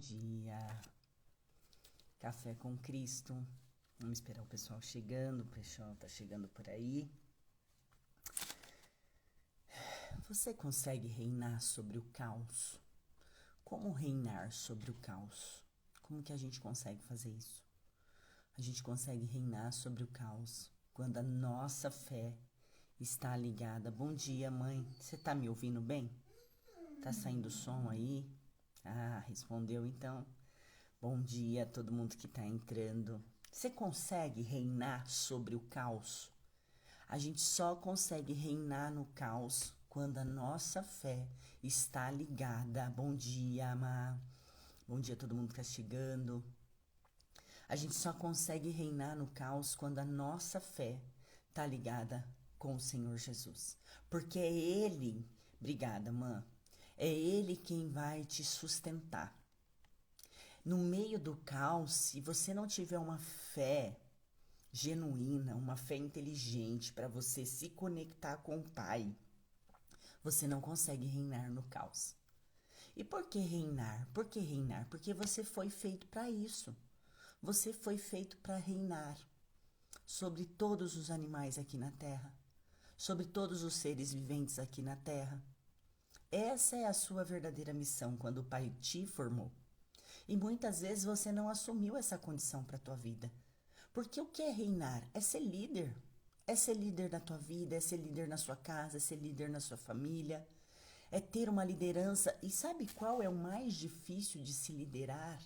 Dia, Café com Cristo. Vamos esperar o pessoal chegando, o pessoal tá chegando por aí. Você consegue reinar sobre o caos? Como reinar sobre o caos? Como que a gente consegue fazer isso? A gente consegue reinar sobre o caos quando a nossa fé está ligada. Bom dia, mãe. Você tá me ouvindo bem? Tá saindo som aí? Ah, respondeu então. Bom dia a todo mundo que está entrando. Você consegue reinar sobre o caos? A gente só consegue reinar no caos quando a nossa fé está ligada. Bom dia, Amá. Bom dia a todo mundo que está chegando. A gente só consegue reinar no caos quando a nossa fé está ligada com o Senhor Jesus. Porque é Ele, obrigada, Mã, é Ele quem vai te sustentar. No meio do caos, se você não tiver uma fé genuína, uma fé inteligente para você se conectar com o Pai, você não consegue reinar no caos. E por que reinar? Por que reinar? Porque você foi feito para isso. Você foi feito para reinar sobre todos os animais aqui na terra, sobre todos os seres viventes aqui na terra. Essa é a sua verdadeira missão quando o Pai te formou. E muitas vezes você não assumiu essa condição para a tua vida. Porque o que é reinar? É ser líder. É ser líder da tua vida, é ser líder na sua casa, é ser líder na sua família. É ter uma liderança. E sabe qual é o mais difícil de se liderar?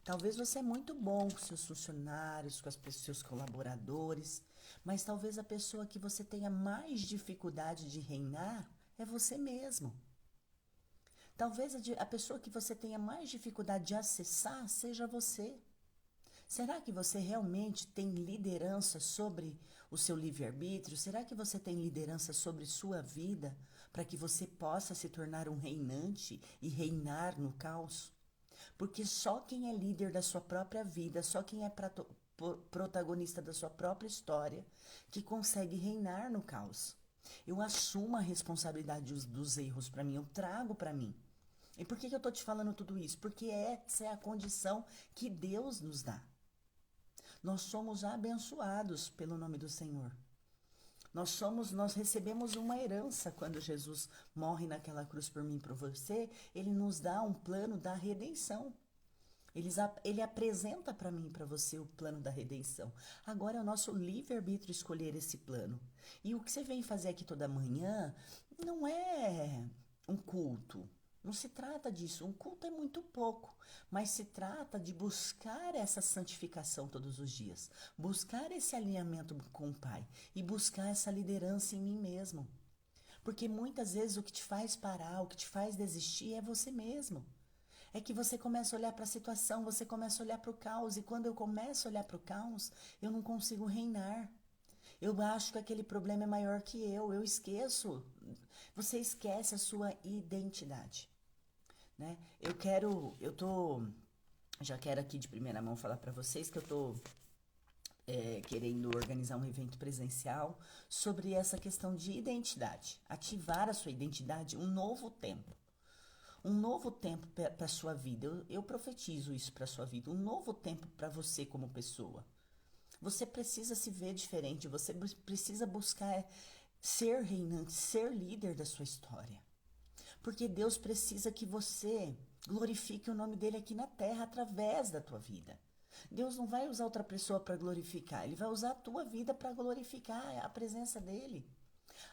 Talvez você é muito bom com seus funcionários, com seus colaboradores, mas talvez a pessoa que você tenha mais dificuldade de reinar é você mesmo. Talvez a pessoa que você tenha mais dificuldade de acessar seja você. Será que você realmente tem liderança sobre o seu livre-arbítrio? Será que você tem liderança sobre sua vida para que você possa se tornar um reinante e reinar no caos? Porque só quem é líder da sua própria vida, só quem é protagonista da sua própria história, que consegue reinar no caos. Eu assumo a responsabilidade dos erros para mim, eu trago para mim. E por que eu estou te falando tudo isso? Porque essa é a condição que Deus nos dá. Nós somos abençoados pelo nome do Senhor. Nós recebemos uma herança quando Jesus morre naquela cruz por mim e por você. Ele nos dá um plano da redenção. Ele apresenta para mim e para você o plano da redenção. Agora é o nosso livre-arbítrio escolher esse plano. E o que você vem fazer aqui toda manhã não é um culto. Não se trata disso. Um culto é muito pouco. Mas se trata de buscar essa santificação todos os dias. Buscar esse alinhamento com o Pai. E buscar essa liderança em mim mesmo. Porque muitas vezes o que te faz parar, o que te faz desistir é você mesmo. É que você começa a olhar para a situação, você começa a olhar para o caos, e quando eu começo a olhar para o caos, eu não consigo reinar. Eu acho que aquele problema é maior que eu esqueço. Você esquece a sua identidade, né? Já quero aqui de primeira mão falar para vocês que eu tô querendo organizar um evento presencial sobre essa questão de identidade, ativar a sua identidade, um novo tempo. Um novo tempo para a sua vida. Eu profetizo isso para a sua vida. Um novo tempo para você como pessoa. Você precisa se ver diferente. Você precisa buscar ser reinante, ser líder da sua história. Porque Deus precisa que você glorifique o nome dele aqui na terra através da tua vida. Deus não vai usar outra pessoa para glorificar. Ele vai usar a tua vida para glorificar a presença dele.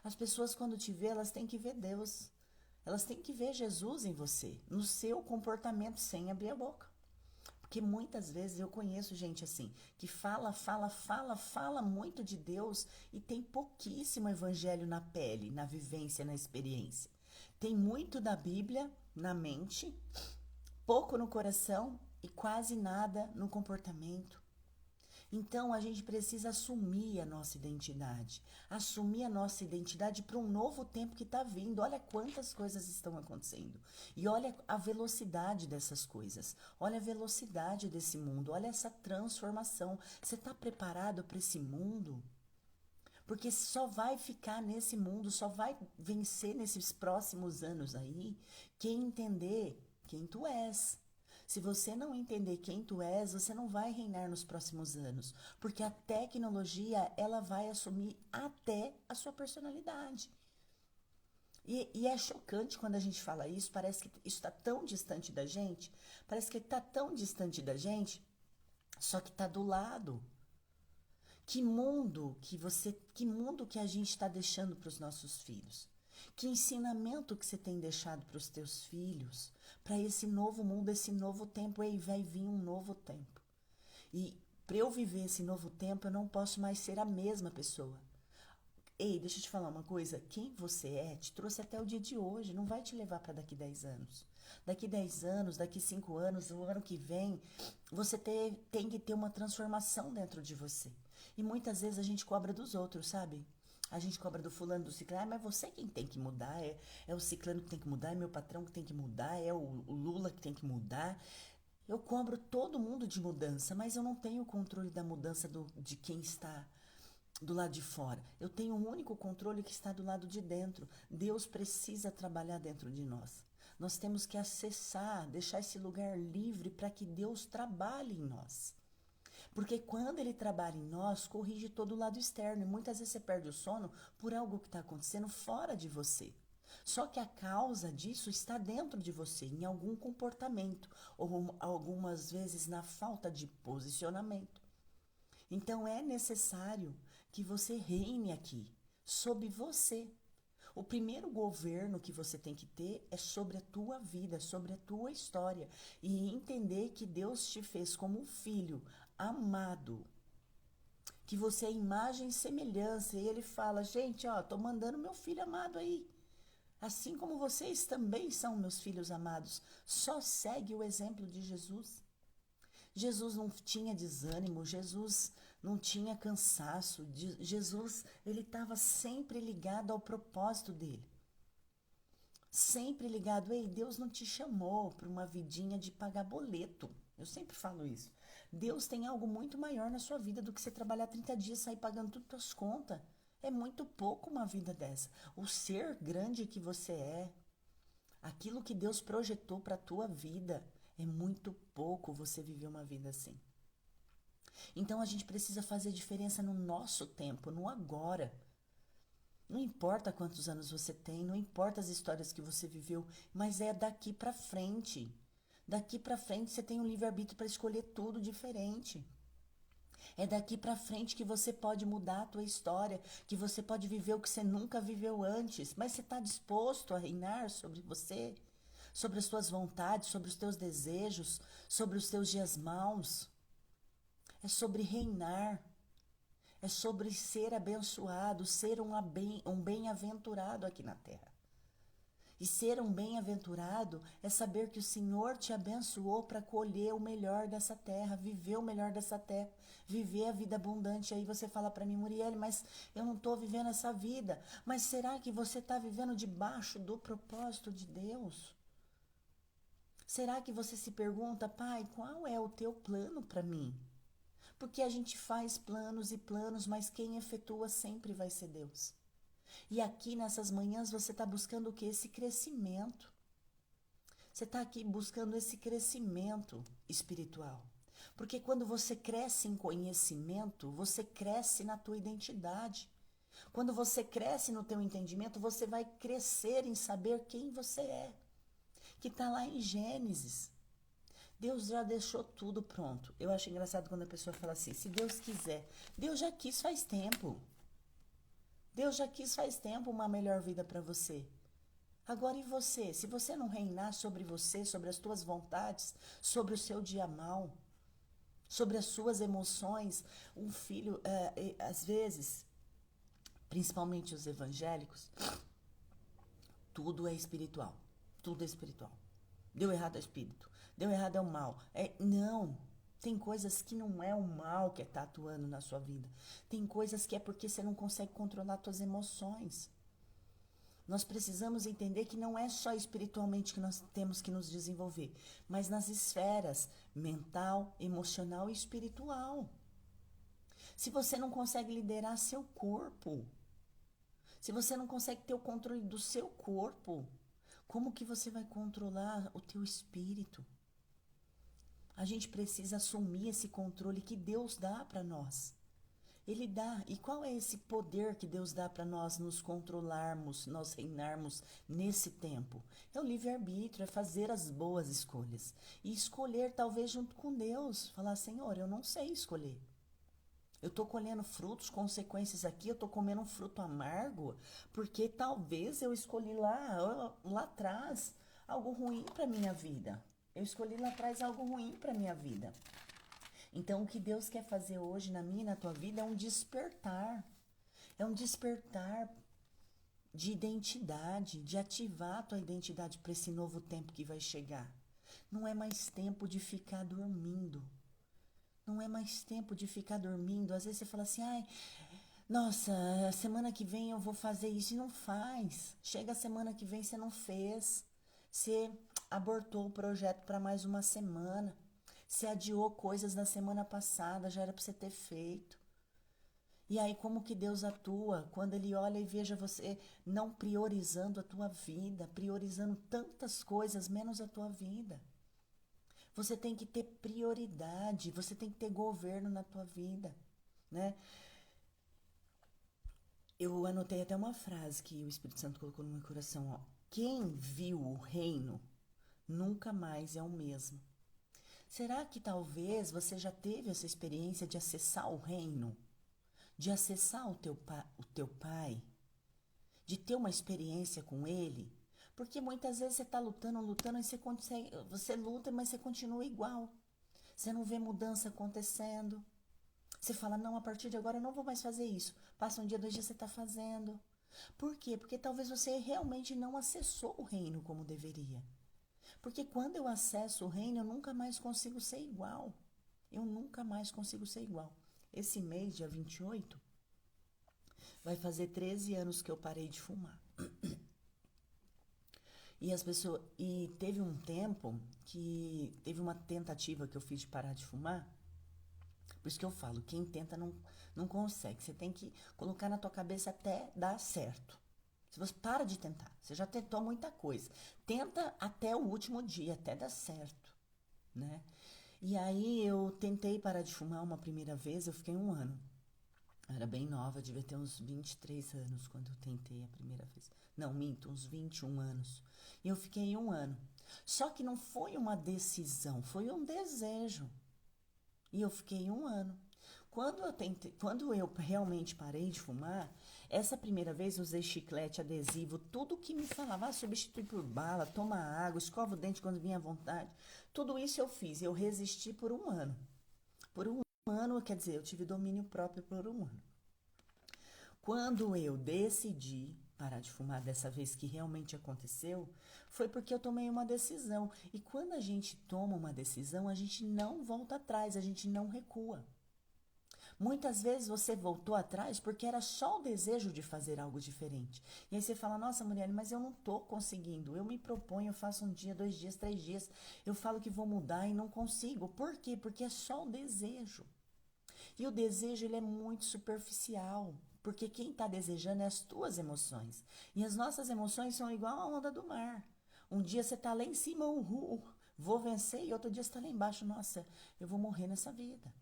As pessoas, quando te vê, elas têm que ver Deus. Elas têm que ver Jesus em você, no seu comportamento sem abrir a boca. Porque muitas vezes eu conheço gente assim, que fala muito de Deus e tem pouquíssimo evangelho na pele, na vivência, na experiência. Tem muito da Bíblia na mente, pouco no coração e quase nada no comportamento. Então a gente precisa assumir a nossa identidade para um novo tempo que está vindo. Olha quantas coisas estão acontecendo e olha a velocidade dessas coisas, olha a velocidade desse mundo, olha essa transformação. Você está preparado para esse mundo? Porque só vai ficar nesse mundo, só vai vencer nesses próximos anos aí quem entender quem tu és. Se você não entender quem tu és, você não vai reinar nos próximos anos, porque a tecnologia, ela vai assumir até a sua personalidade. E é chocante quando a gente fala isso, parece que isso está tão distante da gente, parece que está tão distante da gente, só que está do lado. Que mundo que a gente está deixando para os nossos filhos? Que ensinamento que você tem deixado para os teus filhos? Para esse novo mundo, esse novo tempo? Ei, vai vir um novo tempo. E para eu viver esse novo tempo, eu não posso mais ser a mesma pessoa. Ei, deixa eu te falar uma coisa. Quem você é te trouxe até o dia de hoje. Não vai te levar para daqui 10 anos. Daqui 10 anos, daqui 5 anos, o ano que vem, você tem que ter uma transformação dentro de você. E muitas vezes a gente cobra dos outros, sabe? A gente cobra do fulano, do ciclano, mas você quem tem que mudar, é o ciclano que tem que mudar, é meu patrão que tem que mudar, é o Lula que tem que mudar. Eu cobro todo mundo de mudança, mas eu não tenho o controle da mudança de quem está do lado de fora. Eu tenho um único controle que está do lado de dentro. Deus precisa trabalhar dentro de nós. Nós temos que acessar, deixar esse lugar livre para que Deus trabalhe em nós. Porque quando Ele trabalha em nós, corrige todo o lado externo. E muitas vezes você perde o sono por algo que está acontecendo fora de você. Só que a causa disso está dentro de você, em algum comportamento, ou algumas vezes na falta de posicionamento. Então é necessário que você reine aqui, sobre você. O primeiro governo que você tem que ter é sobre a tua vida, sobre a tua história. E entender que Deus te fez como um filho amado. Que você é imagem e semelhança. E Ele fala, gente, ó, tô mandando meu filho amado aí. Assim como vocês também são meus filhos amados. Só segue o exemplo de Jesus. Jesus não tinha desânimo, Jesus não tinha cansaço, Jesus, ele estava sempre ligado ao propósito dele. Sempre ligado, ei, Deus não te chamou para uma vidinha de pagar boleto. Eu sempre falo isso. Deus tem algo muito maior na sua vida do que você trabalhar 30 dias e sair pagando tudo suas contas. É muito pouco uma vida dessa. O ser grande que você é, aquilo que Deus projetou para a tua vida, é muito pouco você viver uma vida assim. Então a gente precisa fazer diferença no nosso tempo, no agora. Não importa quantos anos você tem, não importa as histórias que você viveu, mas é daqui para frente. Daqui para frente você tem um livre-arbítrio para escolher tudo diferente. É daqui para frente que você pode mudar a tua história, que você pode viver o que você nunca viveu antes. Mas você está disposto a reinar sobre você? Sobre as tuas vontades, sobre os teus desejos, sobre os teus dias maus? É sobre reinar. É sobre ser abençoado, ser um bem-aventurado aqui na terra. E ser um bem-aventurado é saber que o Senhor te abençoou para colher o melhor dessa terra, viver o melhor dessa terra, viver a vida abundante. Aí você fala para mim, Muriele, mas eu não estou vivendo essa vida. Mas será que você está vivendo debaixo do propósito de Deus? Será que você se pergunta, Pai, qual é o teu plano para mim? Porque a gente faz planos e planos, mas quem efetua sempre vai ser Deus. E aqui nessas manhãs você está buscando o que? Esse crescimento. Você está aqui buscando esse crescimento espiritual. Porque quando você cresce em conhecimento, você cresce na tua identidade. Quando você cresce no teu entendimento, você vai crescer em saber quem você é. Que está lá em Gênesis. Deus já deixou tudo pronto. Eu acho engraçado quando a pessoa fala assim, se Deus quiser. Deus já quis faz tempo. Deus já quis faz tempo uma melhor vida para você. Agora e você? Se você não reinar sobre você, sobre as tuas vontades, sobre o seu dia mal, sobre as suas emoções, um filho, às vezes, principalmente os evangélicos, tudo é espiritual. Tudo é espiritual. Deu errado é espírito. Deu errado é o mal. Não. Tem coisas que não é o mal que está atuando na sua vida. Tem coisas que é porque você não consegue controlar suas emoções. Nós precisamos entender que não é só espiritualmente que nós temos que nos desenvolver, mas nas esferas mental, emocional e espiritual. Se você não consegue liderar seu corpo, se você não consegue ter o controle do seu corpo, como que você vai controlar o teu espírito? gente precisa assumir esse controle que Deus dá para nós. Ele dá. E qual é esse poder que Deus dá para nós nos controlarmos, nós reinarmos nesse tempo? É o livre-arbítrio, é fazer as boas escolhas. E escolher talvez junto com Deus. Falar, Senhor, eu não sei escolher. Eu estou colhendo frutos, consequências aqui, eu estou comendo um fruto amargo, porque talvez eu escolhi lá atrás algo ruim para minha vida. Eu escolhi lá atrás algo ruim para minha vida. Então, o que Deus quer fazer hoje na minha e na tua vida é um despertar. É um despertar de identidade, de ativar a tua identidade para esse novo tempo que vai chegar. Não é mais tempo de ficar dormindo. Não é mais tempo de ficar dormindo. Às vezes você fala assim, ai, nossa, semana que vem eu vou fazer isso e não faz. Chega a semana que vem, você não fez. Você abortou o projeto para mais uma semana. Você adiou coisas da semana passada, já era para você ter feito. E aí como que Deus atua quando Ele olha e veja você não priorizando a tua vida, priorizando tantas coisas menos a tua vida. Você tem que ter prioridade, você tem que ter governo na tua vida, né? Eu anotei até uma frase que o Espírito Santo colocou no meu coração, ó. Quem viu o reino nunca mais é o mesmo. Será que talvez você já teve essa experiência de acessar o reino? De acessar o teu pai? De ter uma experiência com ele? Porque muitas vezes você está lutando e você luta, mas você continua igual. Você não vê mudança acontecendo. Você fala, não, a partir de agora eu não vou mais fazer isso. Passa um dia, 2 dias, você está fazendo. Por quê? Porque talvez você realmente não acessou o reino como deveria. Porque quando eu acesso o reino, eu nunca mais consigo ser igual. Eu nunca mais consigo ser igual. Esse mês, dia 28, vai fazer 13 anos que eu parei de fumar. E teve um tempo que teve uma tentativa que eu fiz de parar de fumar. Por isso que eu falo, quem tenta não consegue. Você tem que colocar na tua cabeça até dar certo. Se você para de tentar, você já tentou muita coisa. Tenta até o último dia, até dar certo, né? E aí eu tentei parar de fumar uma primeira vez, eu fiquei 1 ano. Eu era bem nova, devia ter uns 23 anos quando eu tentei a primeira vez. Não, minto, uns 21 anos. E eu fiquei 1 ano. Só que não foi uma decisão, foi um desejo. E eu fiquei 1 ano. Quando eu realmente parei de fumar, essa primeira vez eu usei chiclete, adesivo, tudo que me falava, substitui por bala, toma água, escova o dente quando vinha à vontade. Tudo isso eu fiz, eu resisti por 1 ano. Por 1 ano, quer dizer, eu tive domínio próprio por 1 ano. Quando eu decidi parar de fumar dessa vez que realmente aconteceu, foi porque eu tomei uma decisão. E quando a gente toma uma decisão, a gente não volta atrás, a gente não recua. Muitas vezes você voltou atrás porque era só o desejo de fazer algo diferente. E aí você fala, nossa, Muriel, mas eu não tô conseguindo. Eu me proponho, eu faço 1 dia, 2 dias, 3 dias. Eu falo que vou mudar e não consigo. Por quê? Porque é só o desejo. E o desejo, ele é muito superficial. Porque quem está desejando é as tuas emoções. E as nossas emoções são igual a onda do mar. Um dia você está lá em cima, uhul, vou vencer. E outro dia você está lá embaixo, nossa, eu vou morrer nessa vida.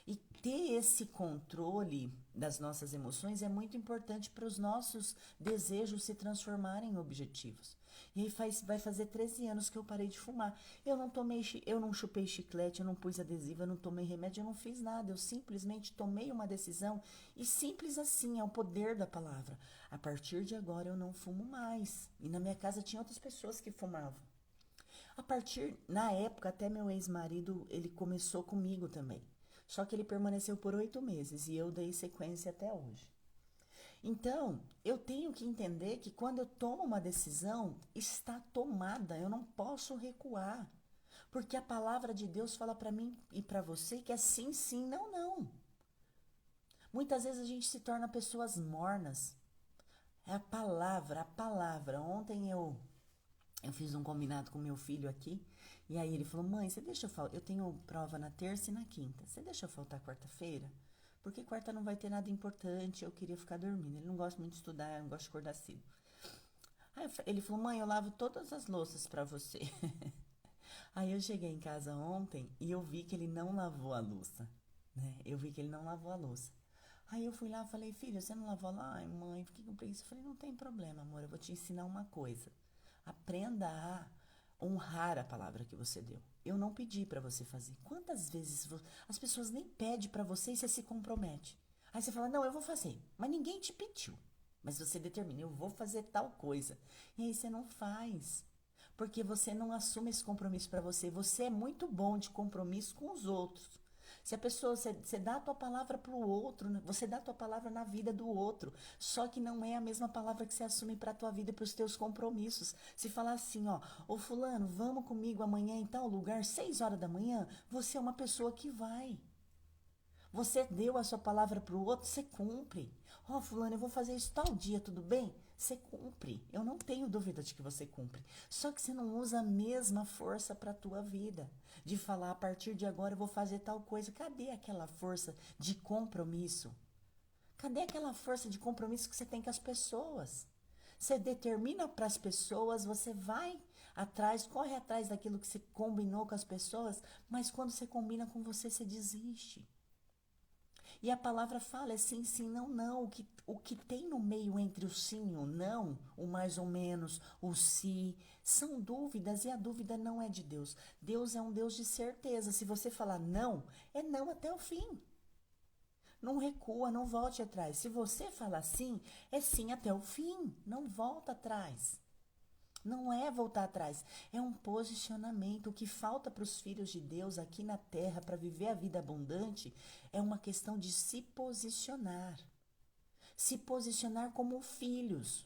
E ter esse controle das nossas emoções é muito importante para os nossos desejos se transformarem em objetivos. E aí vai fazer 13 anos que eu parei de fumar. Eu não chupei chiclete, eu não pus adesivo, eu não tomei remédio, eu não fiz nada. Eu simplesmente tomei uma decisão e simples assim, é o poder da palavra. A partir de agora eu não fumo mais. E na minha casa tinha outras pessoas que fumavam. Na época, até meu ex-marido, ele começou comigo também. Só que ele permaneceu por 8 meses e eu dei sequência até hoje. Então, eu tenho que entender que quando eu tomo uma decisão, está tomada, eu não posso recuar. Porque a palavra de Deus fala para mim e para você que é sim, sim, não, não. Muitas vezes a gente se torna pessoas mornas. É a palavra, a palavra. Ontem eu fiz um combinado com meu filho aqui. E aí ele falou, mãe, você deixa eu faltar? Eu tenho prova na terça e na quinta. Você deixa eu faltar quarta-feira? Porque quarta não vai ter nada importante, eu queria ficar dormindo. Ele não gosta muito de estudar, não gosta de acordar cedo. Aí ele falou, mãe, eu lavo todas as louças pra você. Aí eu cheguei em casa ontem e eu vi que ele não lavou a louça, né? Eu vi que ele não lavou a louça. Aí eu fui lá e falei, filho, você não lavou lá? Ai, mãe, fiquei com preguiça. Eu falei, não tem problema, amor, eu vou te ensinar uma coisa. Aprenda a honrar a palavra que você deu. Eu não pedi para você fazer. Quantas vezes as pessoas nem pedem para você e você se compromete? Aí você fala, não, eu vou fazer, mas ninguém te pediu. Mas você determina, eu vou fazer tal coisa. E aí você não faz. Porque você não assume esse compromisso para você. Você é muito bom de compromisso com os outros. Se a pessoa, você dá a tua palavra para o outro, né? Você dá a tua palavra na vida do outro, só que não é a mesma palavra que você assume para a tua vida e para os teus compromissos. Se falar assim, ó, ô fulano, vamos comigo amanhã em tal lugar, 6 horas da manhã, você é uma pessoa que vai. Você deu a sua palavra para o outro, você cumpre. Ó, fulano, eu vou fazer isso tal dia, tudo bem? Você cumpre. Eu não tenho dúvida de que você cumpre. Só que você não usa a mesma força para a tua vida. De falar, a partir de agora eu vou fazer tal coisa. Cadê aquela força de compromisso? Cadê aquela força de compromisso que você tem com as pessoas? Você determina para as pessoas, você vai atrás, corre atrás daquilo que você combinou com as pessoas, mas quando você combina com você, você desiste. E a palavra fala é sim, sim, não, não. O que tem no meio entre o sim e o não, o mais ou menos, o se, são dúvidas e a dúvida não é de Deus. Deus é um Deus de certeza. Se você falar não, é não até o fim. Não recua, não volte atrás. Se você falar sim, é sim até o fim. Não volta atrás. Não é voltar atrás, é um posicionamento. O que falta para os filhos de Deus aqui na terra para viver a vida abundante é uma questão de se posicionar. Se posicionar como filhos,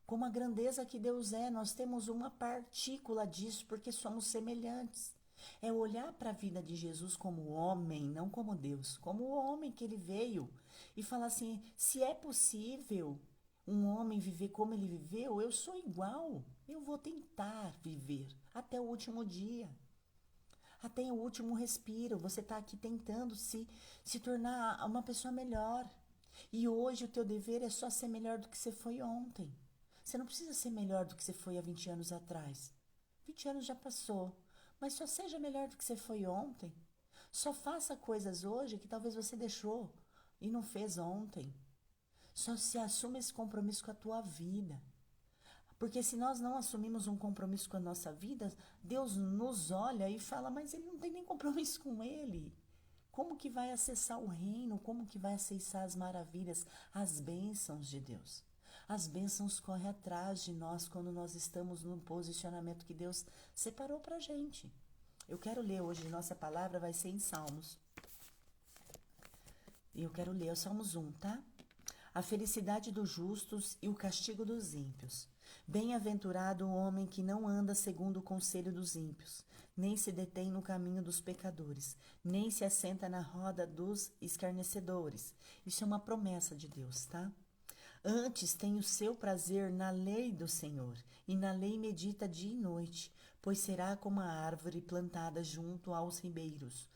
como a grandeza que Deus é. Nós temos uma partícula disso porque somos semelhantes. É olhar para a vida de Jesus como homem, não como Deus, como o homem que ele veio e falar assim: se é possível um homem viver como ele viveu, eu sou igual. Eu vou tentar viver até o último dia, até o último respiro. Você está aqui tentando se tornar uma pessoa melhor. E hoje o teu dever é só ser melhor do que você foi ontem. Você não precisa ser melhor do que você foi há 20 anos atrás. 20 anos já passou. Mas só seja melhor do que você foi ontem. Só faça coisas hoje que talvez você deixou e não fez ontem. Só se assume esse compromisso com a tua vida. Porque se nós não assumimos um compromisso com a nossa vida, Deus nos olha e fala, mas ele não tem nem compromisso com ele. Como que vai acessar o reino? Como que vai acessar as maravilhas, as bênçãos de Deus? As bênçãos correm atrás de nós quando nós estamos no posicionamento que Deus separou para a gente. Eu quero ler hoje, nossa palavra vai ser em Salmos. E eu quero ler o Salmos 1, tá? A felicidade dos justos e o castigo dos ímpios. Bem-aventurado o homem que não anda segundo o conselho dos ímpios, nem se detém no caminho dos pecadores, nem se assenta na roda dos escarnecedores. Isso é uma promessa de Deus, tá? Antes tem o seu prazer na lei do Senhor, e na lei medita dia e noite, pois será como a árvore plantada junto aos ribeiros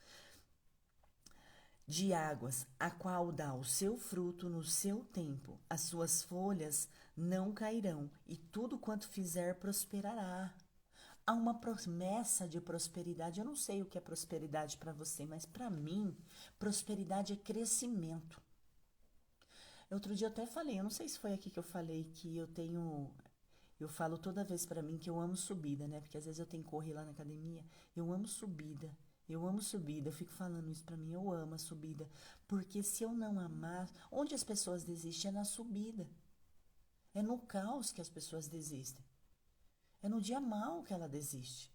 de águas, a qual dá o seu fruto no seu tempo, as suas folhas não cairão, e tudo quanto fizer prosperará. Há uma promessa de prosperidade. Eu não sei o que é prosperidade para você, mas para mim, prosperidade é crescimento. Outro dia eu até falei, eu não sei se foi aqui que eu falei que eu falo toda vez para mim que eu amo subida, né? Porque às vezes eu tenho que correr lá na academia, eu amo subida. Eu amo subida, eu fico falando isso pra mim, eu amo a subida. Porque se eu não amar, onde as pessoas desistem é na subida. É no caos que as pessoas desistem. É no dia mau que ela desiste.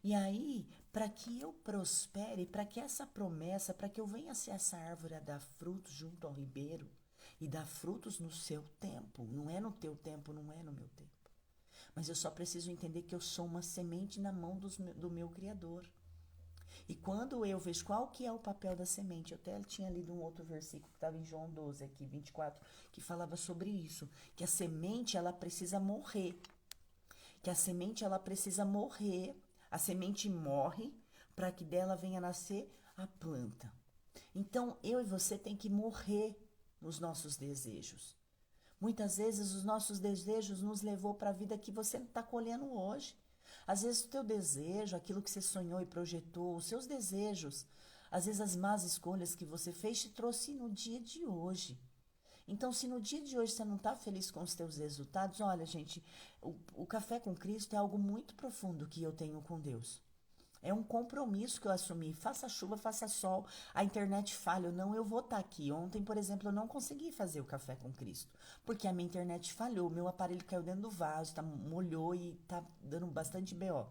E aí, para que eu prospere, para que essa promessa, para que eu venha ser essa árvore a dar frutos junto ao ribeiro e dar frutos no seu tempo, não é no teu tempo, não é no meu tempo. Mas eu só preciso entender que eu sou uma semente na mão do meu Criador. E quando eu vejo qual que é o papel da semente, eu até tinha lido um outro versículo que estava em João 12, aqui, 24, que falava sobre isso, que a semente, ela precisa morrer. Que a semente, ela precisa morrer, a semente morre para que dela venha nascer a planta. Então, eu e você tem que morrer nos nossos desejos. Muitas vezes os nossos desejos nos levou para a vida que você está colhendo hoje. Às vezes o teu desejo, aquilo que você sonhou e projetou, os seus desejos, às vezes as más escolhas que você fez te trouxe no dia de hoje. Então, se no dia de hoje você não está feliz com os teus resultados, olha, gente, o café com Cristo é algo muito profundo que eu tenho com Deus. É um compromisso que eu assumi. Faça chuva, faça sol, a internet falha ou não, eu vou estar aqui. Ontem, por exemplo, eu não consegui fazer o café com Cristo, porque a minha internet falhou, meu aparelho caiu dentro do vaso, molhou e tá dando bastante BO.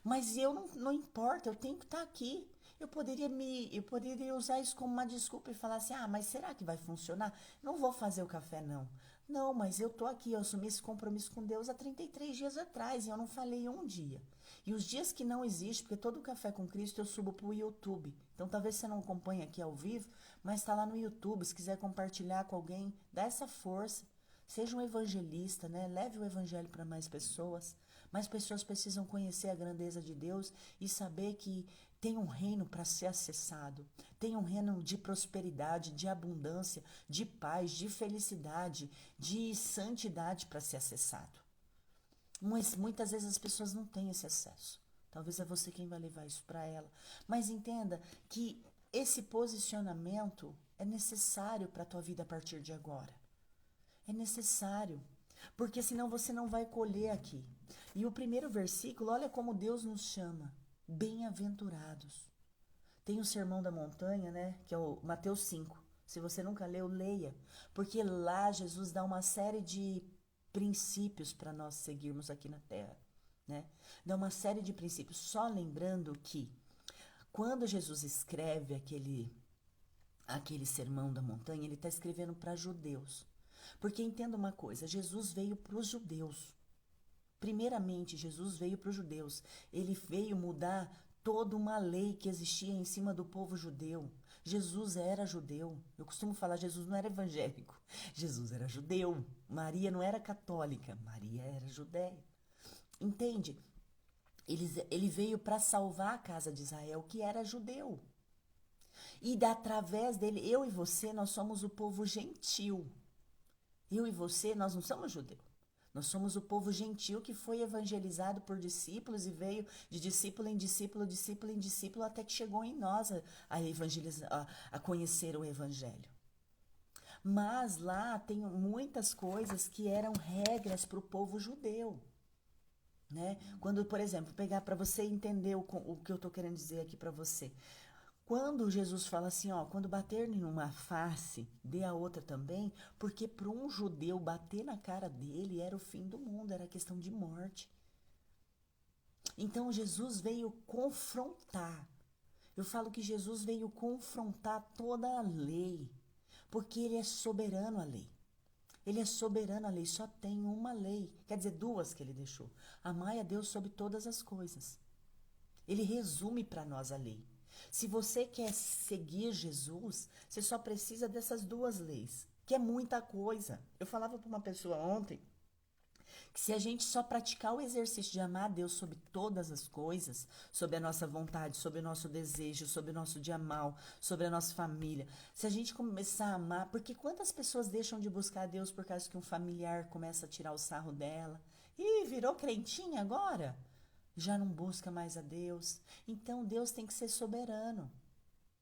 Mas eu não importa, eu tenho que estar aqui. Eu poderia usar isso como uma desculpa e falar assim: "Ah, mas será que vai funcionar? Não vou fazer o café não". Não, mas eu tô aqui, eu assumi esse compromisso com Deus há 33 dias atrás e eu não falei um dia. E os dias que não existe, porque todo café com Cristo eu subo pro YouTube. Então talvez você não acompanhe aqui ao vivo, mas está lá no YouTube, se quiser compartilhar com alguém, dá essa força. Seja um evangelista, né? Leve o evangelho para mais pessoas. Mais pessoas precisam conhecer a grandeza de Deus e saber que tem um reino para ser acessado. Tem um reino de prosperidade, de abundância, de paz, de felicidade, de santidade para ser acessado. Mas muitas vezes as pessoas não têm esse acesso. Talvez é você quem vai levar isso para ela. Mas entenda que esse posicionamento é necessário para a tua vida a partir de agora. É necessário, porque senão você não vai colher aqui. E o primeiro versículo, olha como Deus nos chama: bem-aventurados. Tem o Sermão da Montanha, né, que é o Mateus 5. Se você nunca leu, leia, porque lá Jesus dá uma série de princípios para nós seguirmos aqui na terra, né? Dá uma série de princípios, só lembrando que quando Jesus escreve aquele Sermão da Montanha, ele está escrevendo para judeus. Porque entenda uma coisa, Jesus veio para os judeus. Primeiramente, Jesus veio para os judeus. Ele veio mudar toda uma lei que existia em cima do povo judeu. Jesus era judeu. Eu costumo falar, Jesus não era evangélico. Jesus era judeu. Maria não era católica. Maria era judeia. Entende? Ele veio para salvar a casa de Israel, que era judeu. E através dele, eu e você, nós somos o povo gentil. Eu e você, nós não somos judeus. Nós somos o povo gentil que foi evangelizado por discípulos e veio de discípulo em discípulo, discípulo em discípulo, até que chegou em nós a conhecer o evangelho. Mas lá tem muitas coisas que eram regras para o povo judeu. Né? Quando, por exemplo, pegar para você entender o que eu estou querendo dizer aqui para você. Quando Jesus fala assim, ó, quando bater em uma face, dê a outra também, porque para um judeu bater na cara dele era o fim do mundo, era questão de morte. Então Jesus veio confrontar. Eu falo que Jesus veio confrontar toda a lei, porque ele é soberano à lei. Ele é soberano à lei, só tem uma lei, quer dizer, duas que ele deixou. Amai a Deus sobre todas as coisas. Ele resume para nós a lei. Se você quer seguir Jesus, você só precisa dessas duas leis, que é muita coisa. Eu falava para uma pessoa ontem que se a gente só praticar o exercício de amar a Deus sobre todas as coisas, sobre a nossa vontade, sobre o nosso desejo, sobre o nosso dia mal, sobre a nossa família, se a gente começar a amar, porque quantas pessoas deixam de buscar a Deus por causa que um familiar começa a tirar o sarro dela? Ih, virou crentinha agora? Já não busca mais a Deus. Então Deus tem que ser soberano.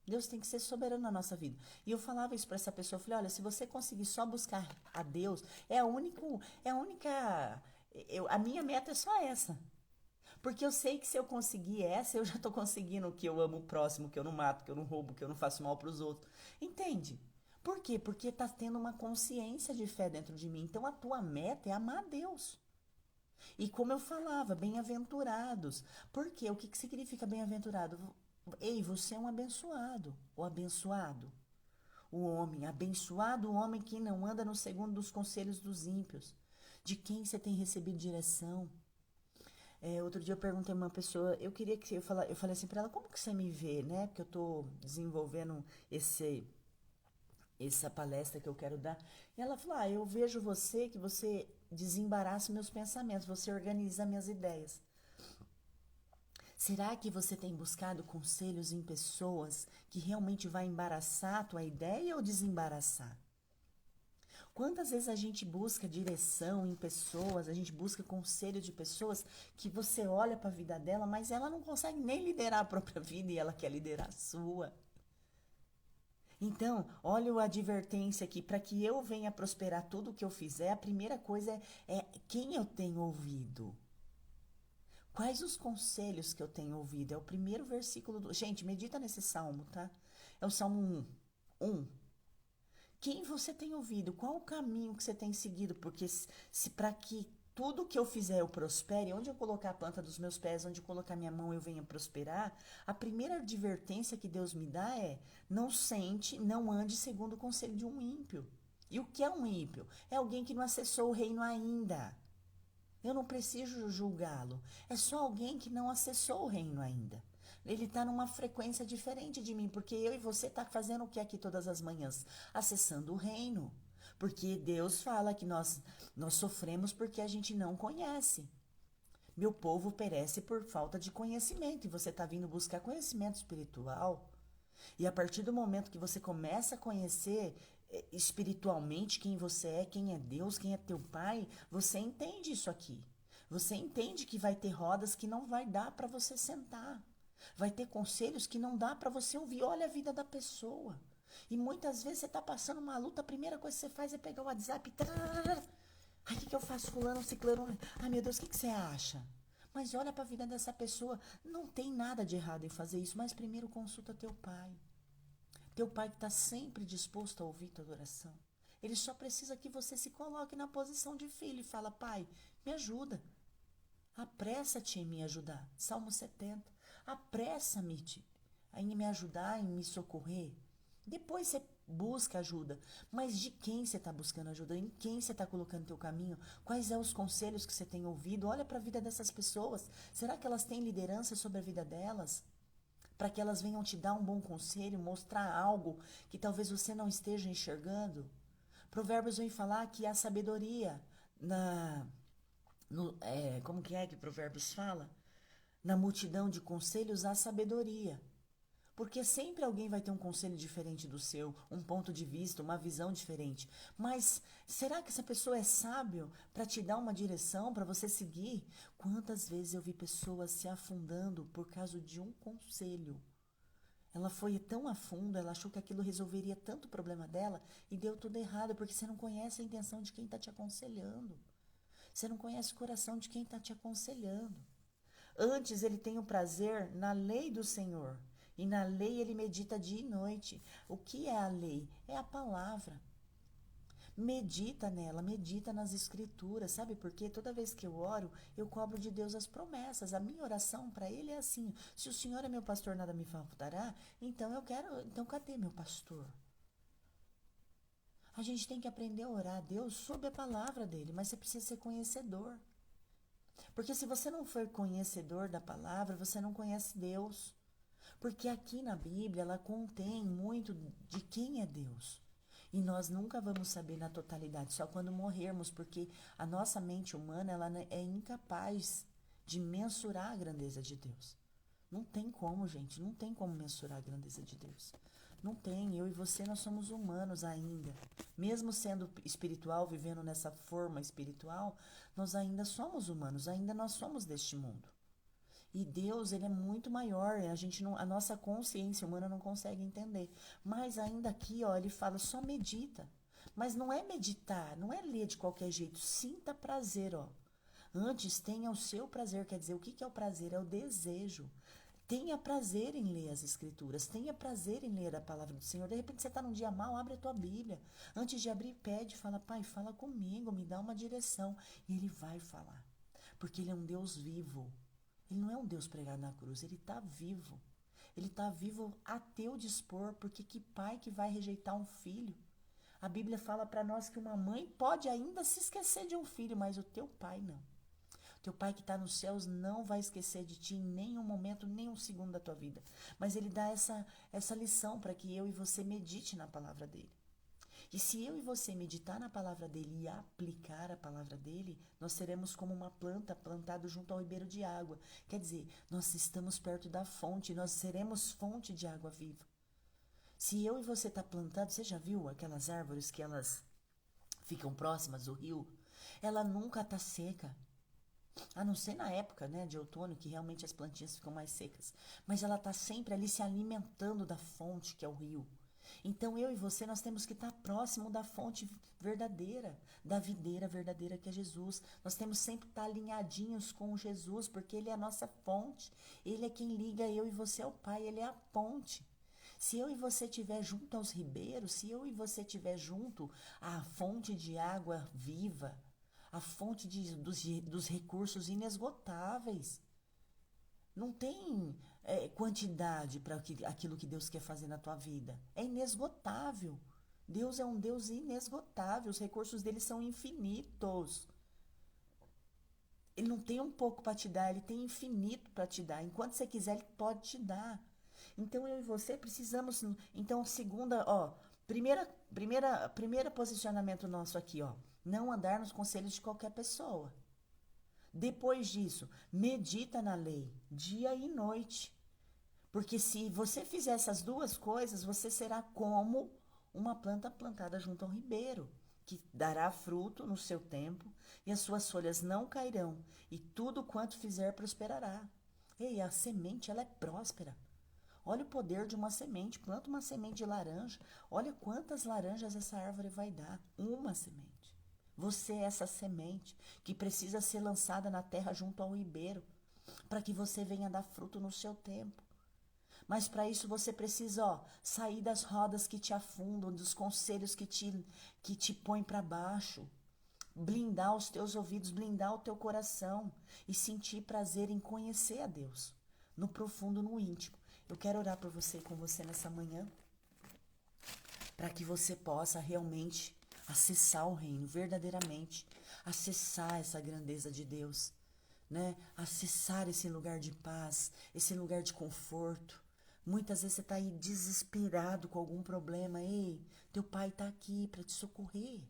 Deus tem que ser soberano na nossa vida. E eu falava isso para essa pessoa, eu falei, olha, se você conseguir só buscar a Deus, a minha meta é só essa. Porque eu sei que se eu conseguir essa, eu já estou conseguindo que eu amo o próximo, que eu não mato, que eu não roubo, que eu não faço mal para os outros. Entende? Por quê? Porque está tendo uma consciência de fé dentro de mim. Então a tua meta é amar a Deus. E como eu falava, bem-aventurados. Por quê? O que significa bem-aventurado? Ei, você é um abençoado, o abençoado. O homem, abençoado o homem que não anda no segundo dos conselhos dos ímpios. De quem você tem recebido direção? Outro dia eu perguntei a uma pessoa, eu falei assim para ela, como que você me vê, né? Porque eu estou desenvolvendo essa palestra que eu quero dar. E ela falou, eu vejo você, que você desembaraça meus pensamentos, você organiza minhas ideias. Será que você tem buscado conselhos em pessoas que realmente vai embaraçar a tua ideia ou desembaraçar? Quantas vezes a gente busca direção em pessoas, a gente busca conselho de pessoas que você olha para a vida dela, mas ela não consegue nem liderar a própria vida e ela quer liderar a sua. Então, olha a advertência aqui, para que eu venha prosperar tudo o que eu fizer, a primeira coisa é quem eu tenho ouvido. Quais os conselhos que eu tenho ouvido? É o primeiro versículo do... Gente, medita nesse salmo, tá? É o Salmo 1. Quem você tem ouvido? Qual o caminho que você tem seguido? Porque se para que tudo que eu fizer eu prospere, onde eu colocar a planta dos meus pés, onde eu colocar minha mão eu venha prosperar, a primeira advertência que Deus me dá é: não sente, não ande segundo o conselho de um ímpio. E o que é um ímpio? É alguém que não acessou o reino ainda. Eu não preciso julgá-lo. É só alguém que não acessou o reino ainda. Ele está numa frequência diferente de mim, porque eu e você tá fazendo o que aqui todas as manhãs? Acessando o reino. Porque Deus fala que nós sofremos porque a gente não conhece. Meu povo perece por falta de conhecimento. E você está vindo buscar conhecimento espiritual. E a partir do momento que você começa a conhecer espiritualmente quem você é, quem é Deus, quem é teu pai, você entende isso aqui. Você entende que vai ter rodas que não vai dar para você sentar. Vai ter conselhos que não dá para você ouvir. Olha a vida da pessoa. E muitas vezes você está passando uma luta, a primeira coisa que você faz é pegar o WhatsApp. Ai, o que eu faço? Fulano, ciclano. Ai, meu Deus, o que você acha? Mas olha para a vida dessa pessoa. Não tem nada de errado em fazer isso, mas primeiro consulta teu pai. Teu pai que está sempre disposto a ouvir tua oração. Ele só precisa que você se coloque na posição de filho e fala: pai, me ajuda. Apressa-te em me ajudar. Salmo 70. Apressa-me em me ajudar, em me socorrer. Depois você busca ajuda. Mas de quem você está buscando ajuda? Em quem você está colocando teu caminho? Quais são os conselhos que você tem ouvido? Olha para a vida dessas pessoas. Será que elas têm liderança sobre a vida delas? Para que elas venham te dar um bom conselho, mostrar algo que talvez você não esteja enxergando? Provérbios vem falar que há sabedoria como que é que Provérbios fala? Na multidão de conselhos há sabedoria. Porque sempre alguém vai ter um conselho diferente do seu, um ponto de vista, uma visão diferente. Mas será que essa pessoa é sábio para te dar uma direção, para você seguir? Quantas vezes eu vi pessoas se afundando por causa de um conselho? Ela foi tão a fundo, ela achou que aquilo resolveria tanto o problema dela e deu tudo errado, porque você não conhece a intenção de quem está te aconselhando. Você não conhece o coração de quem está te aconselhando. Antes ele tem o prazer na lei do Senhor. E na lei ele medita dia e noite. O que é a lei? É a palavra. Medita nela, medita nas escrituras. Sabe por quê? Toda vez que eu oro, eu cobro de Deus as promessas. A minha oração para ele é assim: se o Senhor é meu pastor, nada me faltará, então eu quero. Então cadê meu pastor? A gente tem que aprender a orar a Deus sob a palavra dele, mas você precisa ser conhecedor. Porque se você não for conhecedor da palavra, você não conhece Deus. Porque aqui na Bíblia ela contém muito de quem é Deus. E nós nunca vamos saber na totalidade, só quando morrermos, porque a nossa mente humana ela é incapaz de mensurar a grandeza de Deus. Não tem como, gente, não tem como mensurar a grandeza de Deus. Não tem, eu e você nós somos humanos ainda. Mesmo sendo espiritual, vivendo nessa forma espiritual, nós ainda somos humanos, ainda nós somos deste mundo. E Deus, ele é muito maior, a nossa consciência humana não consegue entender. Mas ainda aqui, ó, ele fala, só medita. Mas não é meditar, não é ler de qualquer jeito, sinta prazer, ó. Antes tenha o seu prazer, quer dizer, o que é o prazer? É o desejo. Tenha prazer em ler as escrituras, tenha prazer em ler a palavra do Senhor. De repente você está num dia mal, abre a tua Bíblia. Antes de abrir, pede, fala, pai, fala comigo, me dá uma direção. E ele vai falar, porque ele é um Deus vivo. Ele não é um Deus pregado na cruz, ele está vivo. Ele está vivo a teu dispor, porque que pai que vai rejeitar um filho? A Bíblia fala para nós que uma mãe pode ainda se esquecer de um filho, mas o teu pai não. Teu pai que está nos céus não vai esquecer de ti em nenhum momento, nem um segundo da tua vida. Mas ele dá essa lição para que eu e você medite na palavra dele. E se eu e você meditar na palavra dele e aplicar a palavra dele, nós seremos como uma planta plantada junto ao ribeiro de água. Quer dizer, nós estamos perto da fonte, nós seremos fonte de água viva. Se eu e você está plantado, você já viu aquelas árvores que elas ficam próximas do rio, ela nunca está seca. A não ser na época, né, de outono, que realmente as plantinhas ficam mais secas. Mas ela está sempre ali se alimentando da fonte, que é o rio. Então eu e você, nós temos que estar próximo da fonte verdadeira, da videira verdadeira que é Jesus. Nós temos sempre que estar alinhadinhos com Jesus, porque Ele é a nossa fonte. Ele é quem liga eu e você ao Pai, Ele é a ponte. Se eu e você estiver junto aos ribeiros, se eu e você estiver junto à fonte de água viva, a fonte dos recursos inesgotáveis. Não tem quantidade para aquilo que Deus quer fazer na tua vida. É inesgotável. Deus é um Deus inesgotável. Os recursos dele são infinitos. Ele não tem um pouco para te dar, ele tem infinito para te dar. Enquanto você quiser, ele pode te dar. Então eu e você precisamos. Então, primeiro posicionamento nosso aqui, ó. Não andar nos conselhos de qualquer pessoa. Depois disso, medita na lei, dia e noite. Porque se você fizer essas duas coisas, você será como uma planta plantada junto ao ribeiro, que dará fruto no seu tempo, e as suas folhas não cairão, e tudo quanto fizer prosperará. Ei, a semente, ela é próspera. Olha o poder de uma semente. Planta uma semente de laranja. Olha quantas laranjas essa árvore vai dar. Uma semente. Você é essa semente que precisa ser lançada na terra junto ao ribeiro, para que você venha dar fruto no seu tempo. Mas para isso você precisa, sair das rodas que te afundam, dos conselhos que te põem para baixo. Blindar os teus ouvidos, blindar o teu coração e sentir prazer em conhecer a Deus, no profundo, no íntimo. Eu quero orar por você e com você nessa manhã, para que você possa realmente acessar o reino, verdadeiramente, acessar essa grandeza de Deus, né? Acessar esse lugar de paz, esse lugar de conforto. Muitas vezes você está aí desesperado com algum problema. Ei, teu pai está aqui para te socorrer.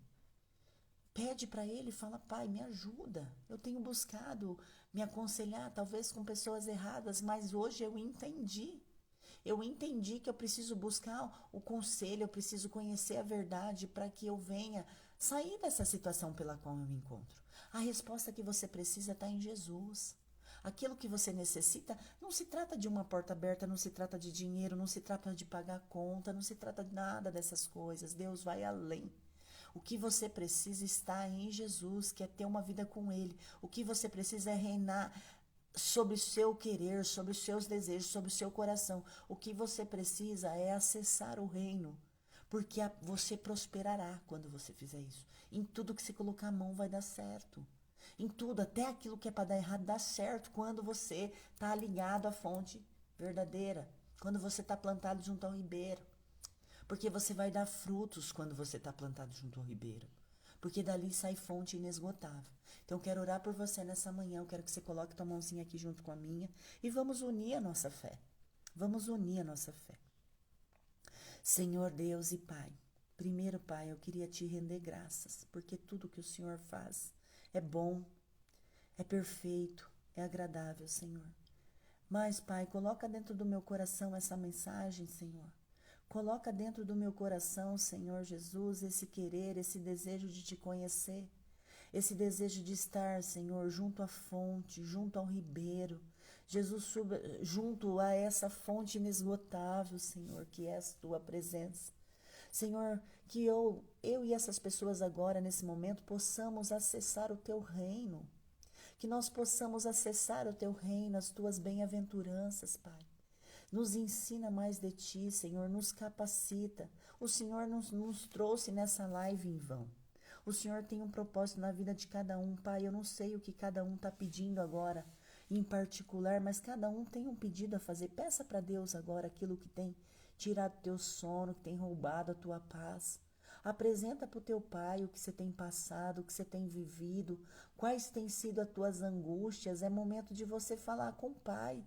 Pede para ele, fala, pai, me ajuda. Eu tenho buscado me aconselhar, talvez com pessoas erradas, mas hoje eu entendi. Eu entendi que eu preciso buscar o conselho, eu preciso conhecer a verdade para que eu venha sair dessa situação pela qual eu me encontro. A resposta que você precisa está em Jesus. Aquilo que você necessita não se trata de uma porta aberta, não se trata de dinheiro, não se trata de pagar conta, não se trata de nada dessas coisas. Deus vai além. O que você precisa está em Jesus, que é ter uma vida com Ele. O que você precisa é reinar sobre o seu querer, sobre os seus desejos, sobre o seu coração. O que você precisa é acessar o reino, porque você prosperará quando você fizer isso. Em tudo que você colocar a mão vai dar certo. Em tudo, até aquilo que é para dar errado, dá certo quando você está ligado à fonte verdadeira, quando você está plantado junto ao ribeiro. Porque você vai dar frutos quando você está plantado junto ao ribeiro. Porque dali sai fonte inesgotável. Então, eu quero orar por você nessa manhã. Eu quero que você coloque tua mãozinha aqui junto com a minha. E vamos unir a nossa fé. Vamos unir a nossa fé. Senhor Deus e Pai. Primeiro, Pai, eu queria te render graças. Porque tudo que o Senhor faz é bom, é perfeito, é agradável, Senhor. Mas, Pai, coloca dentro do meu coração essa mensagem, Senhor. Coloca dentro do meu coração, Senhor Jesus, esse querer, esse desejo de te conhecer, esse desejo de estar, Senhor, junto à fonte, junto ao ribeiro, Jesus, junto a essa fonte inesgotável, Senhor, que é a tua presença. Senhor, que eu e essas pessoas agora, nesse momento, possamos acessar o teu reino, que nós possamos acessar o teu reino, as tuas bem-aventuranças, Pai. Nos ensina mais de ti, Senhor, nos capacita. O Senhor nos trouxe nessa live em vão. O Senhor tem um propósito na vida de cada um, Pai. Eu não sei o que cada um está pedindo agora, em particular, mas cada um tem um pedido a fazer. Peça para Deus agora aquilo que tem tirado teu sono, que tem roubado a tua paz. Apresenta para o teu Pai o que você tem passado, o que você tem vivido, quais têm sido as tuas angústias. É momento de você falar com o Pai.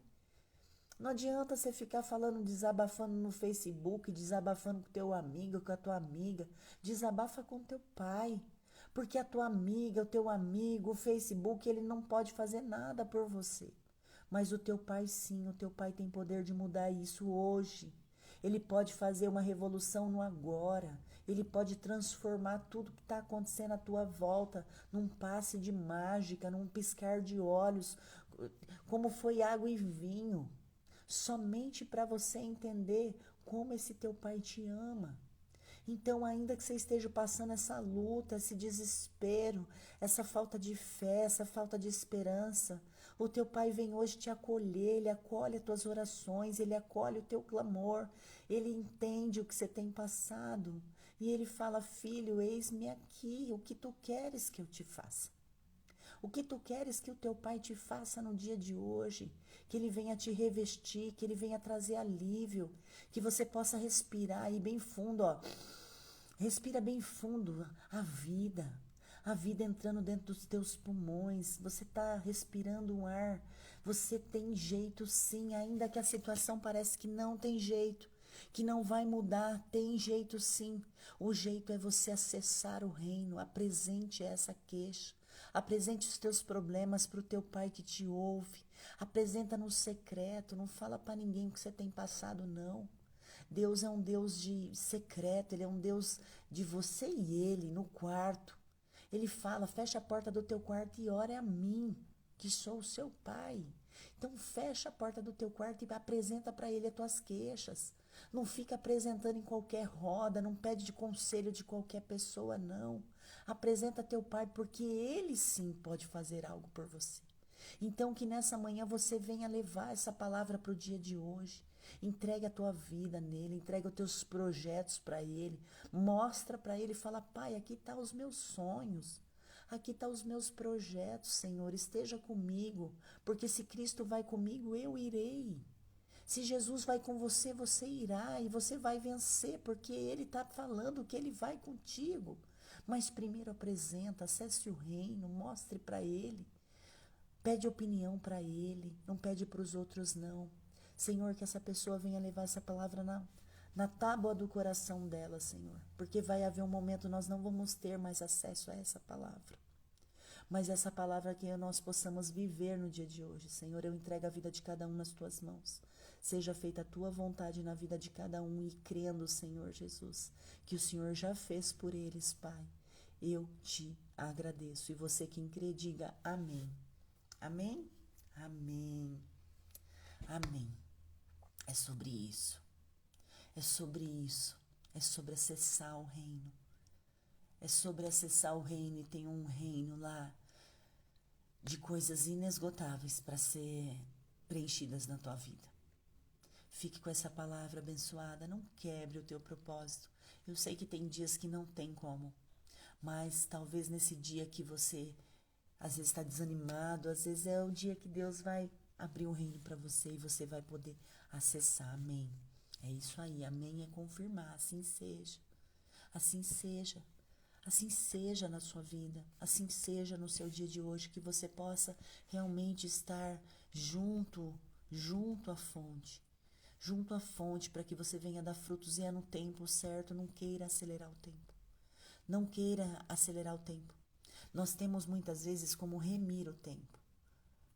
Não adianta você ficar falando, desabafando no Facebook, desabafando com teu amigo, com a tua amiga. Desabafa com teu pai. Porque a tua amiga, o teu amigo, o Facebook, ele não pode fazer nada por você. Mas o teu pai sim, o teu pai tem poder de mudar isso hoje. Ele pode fazer uma revolução no agora. Ele pode transformar tudo que está acontecendo à tua volta num passe de mágica, num piscar de olhos, como foi água e vinho. Somente para você entender como esse teu pai te ama. Então, ainda que você esteja passando essa luta, esse desespero, essa falta de fé, essa falta de esperança, o teu pai vem hoje te acolher, ele acolhe as tuas orações, ele acolhe o teu clamor, ele entende o que você tem passado. E ele fala: filho, eis-me aqui, o que tu queres que eu te faça? O que tu queres que o teu pai te faça no dia de hoje? Que ele venha te revestir, que ele venha trazer alívio, que você possa respirar aí bem fundo, ó. Respira bem fundo a vida entrando dentro dos teus pulmões. Você está respirando um ar. Você tem jeito sim, ainda que a situação parece que não tem jeito, que não vai mudar, tem jeito sim. O jeito é você acessar o reino. Apresente essa queixa. Apresente os teus problemas para o teu pai que te ouve. Apresenta no secreto, não fala para ninguém o que você tem passado, não. Deus é um Deus de secreto, Ele é um Deus de você e Ele no quarto. Ele fala: fecha a porta do teu quarto e ora a mim, que sou o seu pai. Então fecha a porta do teu quarto e apresenta para Ele as tuas queixas. Não fica apresentando em qualquer roda, não pede de conselho de qualquer pessoa, não. Apresenta teu pai, porque Ele sim pode fazer algo por você. Então que nessa manhã você venha levar essa palavra para o dia de hoje. Entregue a tua vida nele, entregue os teus projetos para ele, mostra para ele, fala: pai, aqui estão os meus sonhos, aqui estão os meus projetos, Senhor, esteja comigo, porque se Cristo vai comigo, eu irei. Se Jesus vai com você, você irá e você vai vencer, porque Ele está falando que Ele vai contigo. Mas primeiro apresenta, acesse o reino, mostre para Ele. Pede opinião para Ele, não pede para os outros não. Senhor, que essa pessoa venha levar essa palavra na tábua do coração dela, Senhor. Porque vai haver um momento nós não vamos ter mais acesso a essa palavra. Mas essa palavra que nós possamos viver no dia de hoje. Senhor, eu entrego a vida de cada um nas tuas mãos. Seja feita a tua vontade na vida de cada um e crendo, Senhor Jesus, que o Senhor já fez por eles, Pai. Eu te agradeço. E você quem crê, diga amém. Amém? Amém. Amém. É sobre isso. É sobre isso. É sobre acessar o reino. É sobre acessar o reino e tem um reino lá de coisas inesgotáveis para ser preenchidas na tua vida. Fique com essa palavra abençoada, não quebre o teu propósito. Eu sei que tem dias que não tem como, mas talvez nesse dia que você às vezes está desanimado, às vezes é o dia que Deus vai abrir o reino para você e você vai poder acessar. Amém. É isso aí, amém é confirmar, assim seja. Assim seja. Assim seja na sua vida, assim seja no seu dia de hoje, que você possa realmente estar junto à fonte, para que você venha dar frutos e é no tempo certo, não queira acelerar o tempo. Não queira acelerar o tempo. Nós temos muitas vezes como remir o tempo,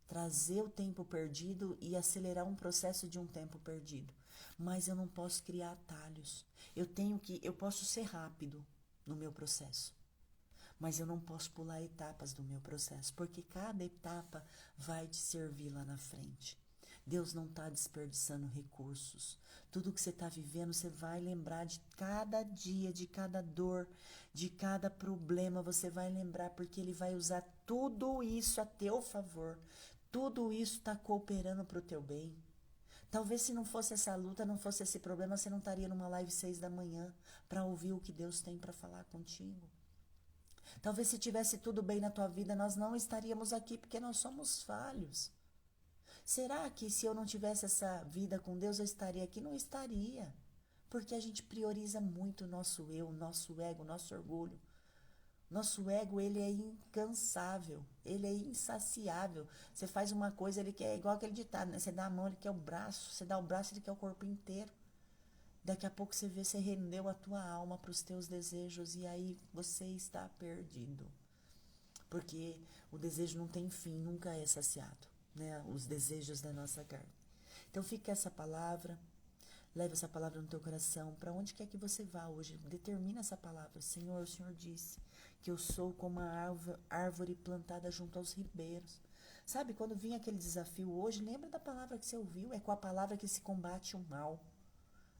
trazer o tempo perdido e acelerar um processo de um tempo perdido. Mas eu não posso criar atalhos. Eu posso ser rápido no meu processo, mas eu não posso pular etapas do meu processo, porque cada etapa vai te servir lá na frente. Deus não está desperdiçando recursos. Tudo que você está vivendo, você vai lembrar de cada dia, de cada dor, de cada problema, você vai lembrar, porque Ele vai usar tudo isso a teu favor. Tudo isso está cooperando para o teu bem. Talvez se não fosse essa luta, não fosse esse problema, você não estaria numa live 6 da manhã para ouvir o que Deus tem para falar contigo. Talvez se tivesse tudo bem na tua vida, nós não estaríamos aqui, porque nós somos falhos. Será que se eu não tivesse essa vida com Deus, eu estaria aqui? Não estaria. Porque a gente prioriza muito o nosso eu, o nosso ego, o nosso orgulho. Nosso ego, ele é incansável, ele é insaciável. Você faz uma coisa, ele quer, igual aquele ditado, né? Você dá a mão, ele quer o braço. Você dá o braço, ele quer o corpo inteiro. Daqui a pouco você vê, você rendeu a tua alma para os teus desejos e aí você está perdido. Porque o desejo não tem fim, nunca é saciado, né? Os desejos da nossa carne. Então fica essa palavra. Leve essa palavra no teu coração, para onde quer que você vá hoje. Determina essa palavra. Senhor, o Senhor disse que eu sou como a árvore plantada junto aos ribeiros. Sabe, quando vinha aquele desafio hoje, lembra da palavra que você ouviu? É com a palavra que se combate o mal.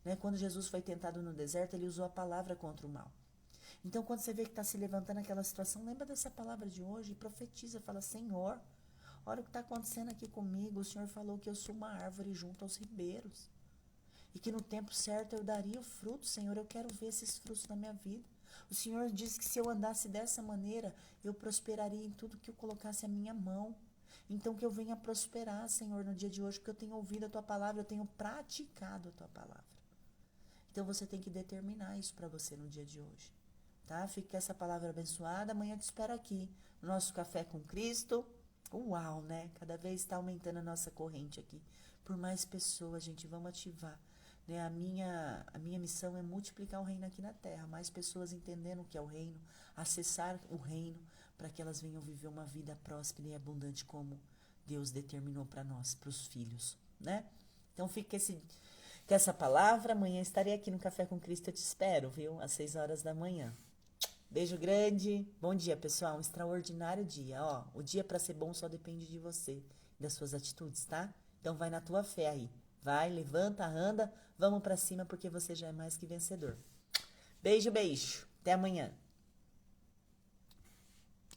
Né? Quando Jesus foi tentado no deserto, ele usou a palavra contra o mal. Então, quando você vê que está se levantando aquela situação, lembra dessa palavra de hoje e profetiza. Fala, Senhor, olha o que está acontecendo aqui comigo. O Senhor falou que eu sou uma árvore junto aos ribeiros. E que no tempo certo eu daria o fruto, Senhor. Eu quero ver esses frutos na minha vida. O Senhor disse que se eu andasse dessa maneira, eu prosperaria em tudo que eu colocasse a minha mão. Então que eu venha prosperar, Senhor, no dia de hoje, porque eu tenho ouvido a Tua palavra, eu tenho praticado a Tua palavra. Então você tem que determinar isso para você no dia de hoje. Tá? Fique com essa palavra abençoada. Amanhã eu te espero aqui no nosso Café com Cristo. Uau, né? Cada vez está aumentando a nossa corrente aqui. Por mais pessoas, gente, vamos ativar. Né? A minha missão é multiplicar o reino aqui na terra. Mais pessoas entendendo o que é o reino, acessar o reino, para que elas venham viver uma vida próspera e abundante como Deus determinou para nós, para os filhos, né? Então fique com essa palavra. Amanhã estarei aqui no Café com Cristo. Eu te espero, viu? Às 6 horas da manhã. Beijo grande. Bom dia, pessoal. Um extraordinário dia. Ó, o dia para ser bom só depende de você, das suas atitudes, tá? Então vai na tua fé aí. Vai, levanta, anda. Vamos para cima porque você já é mais que vencedor. Beijo, beijo. Até amanhã.